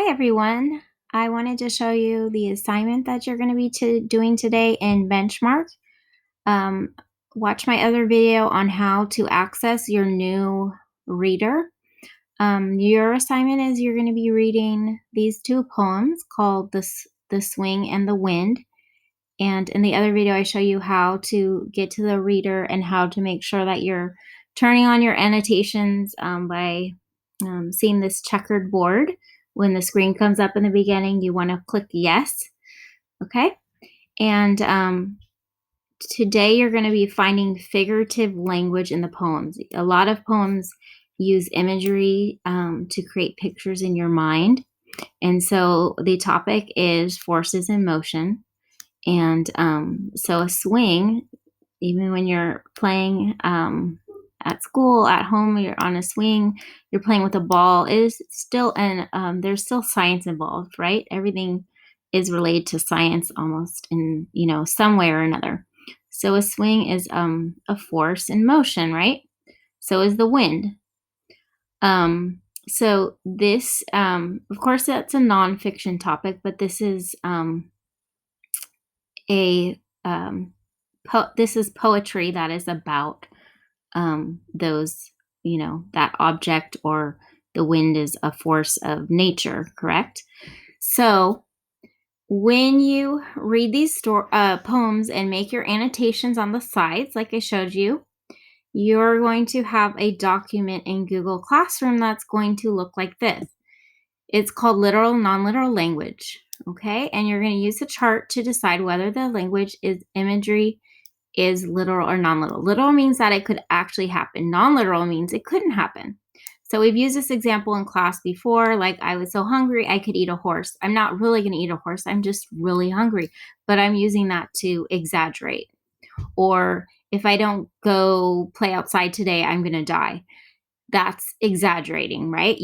Hi everyone. I wanted to show you the assignment that you're going to be doing today in Benchmark. Um, Watch my other video on how to access your new reader. Your assignment is you're going to be reading these two poems called The Swing and the Wind. And in the other video, I show you how to get to the reader and how to make sure that you're turning on your annotations by seeing this checkered board. When the screen comes up in the beginning, you want to click yes. Okay. And today you're going to be finding figurative language in the poems. A lot of poems use imagery to create pictures in your mind. And so the topic is forces in motion. And so a swing, even when you're playing at school, at home, you're on a swing, you're playing with a ball, is still, and there's still science involved, right? Everything is related to science almost in, some way or another. So a swing is a force in motion, right? So is the wind. So this, of course, that's a nonfiction topic, but this is this is poetry that is about those, that object, or the wind is a force of nature, correct? So when you read these poems and make your annotations on the sides, like I showed you, you're going to have a document in Google Classroom that's going to look like this. It's called Literal, Non-Literal Language, okay? And you're going to use a chart to decide whether the language is imagery is literal or non-literal. Literal means that it could actually happen. Non-literal means it couldn't happen. So we've used this example in class before, like I was so hungry I could eat a horse. I'm not really going to eat a horse. I'm just really hungry, but I'm using that to exaggerate. Or if I don't go play outside today, I'm going to die. That's exaggerating, right?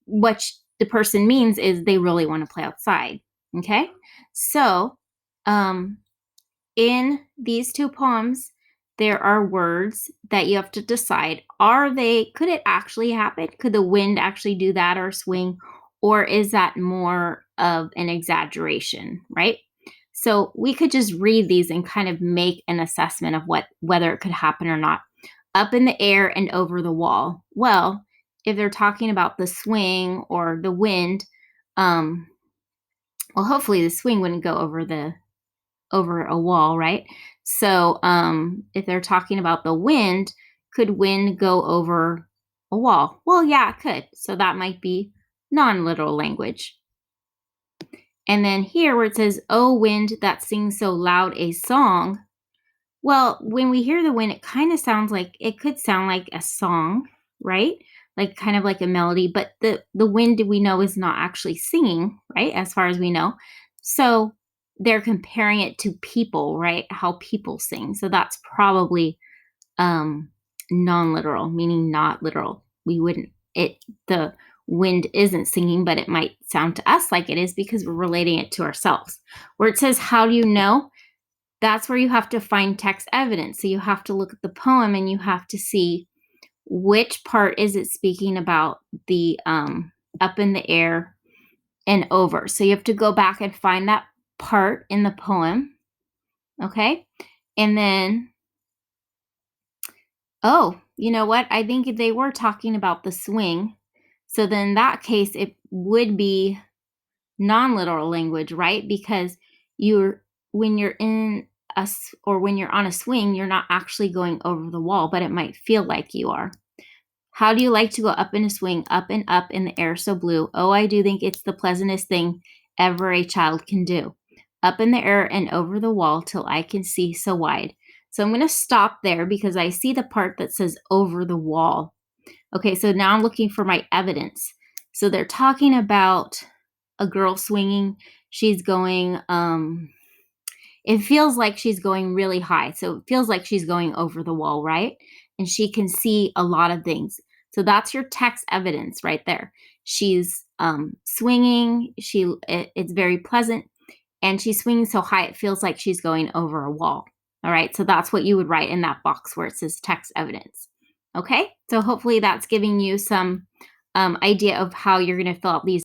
What the person means is they really want to play outside. Okay? So, in these two poems, there are words that you have to decide. Could it actually happen? Could the wind actually do that or swing? Or is that more of an exaggeration, right? So we could just read these and kind of make an assessment of whether it could happen or not. Up in the air and over the wall. Well, if they're talking about the swing or the wind, well, hopefully the swing wouldn't go over a wall, right? So if they're talking about the wind, could wind go over a wall? Well, yeah, it could. So that might be non-literal language. And then here where it says, "Oh, wind that sings so loud a song." Well, when we hear the wind, it kind of could sound like a song, right? Like kind of like a melody, but the wind we know is not actually singing, right? As far as we know. So they're comparing it to people, right? How people sing. So that's probably non-literal, meaning not literal. The wind isn't singing, but it might sound to us like it is because we're relating it to ourselves. Where it says, "How do you know?" That's where you have to find text evidence. So you have to look at the poem and you have to see which part is it speaking about the up in the air and over. So you have to go back and find that part in the poem. Okay. And then, oh, you know what? I think they were talking about the swing. So then in that case, it would be non-literal language, right? Because when you're when you're on a swing, you're not actually going over the wall, but it might feel like you are. How do you like to go up in a swing, up and up in the air so blue? Oh, I do think it's the pleasantest thing ever a child can do. Up in the air and over the wall till I can see so wide. So I'm going to stop there because I see the part that says over the wall. Okay, so now I'm looking for my evidence. So they're talking about a girl swinging. She's going, it feels like she's going really high. So it feels like she's going over the wall, right? And she can see a lot of things. So that's your text evidence right there. She's swinging. It's very pleasant. And she's swinging so high, it feels like she's going over a wall. All right. So that's what you would write in that box where it says text evidence. Okay. So hopefully that's giving you some idea of how you're going to fill out these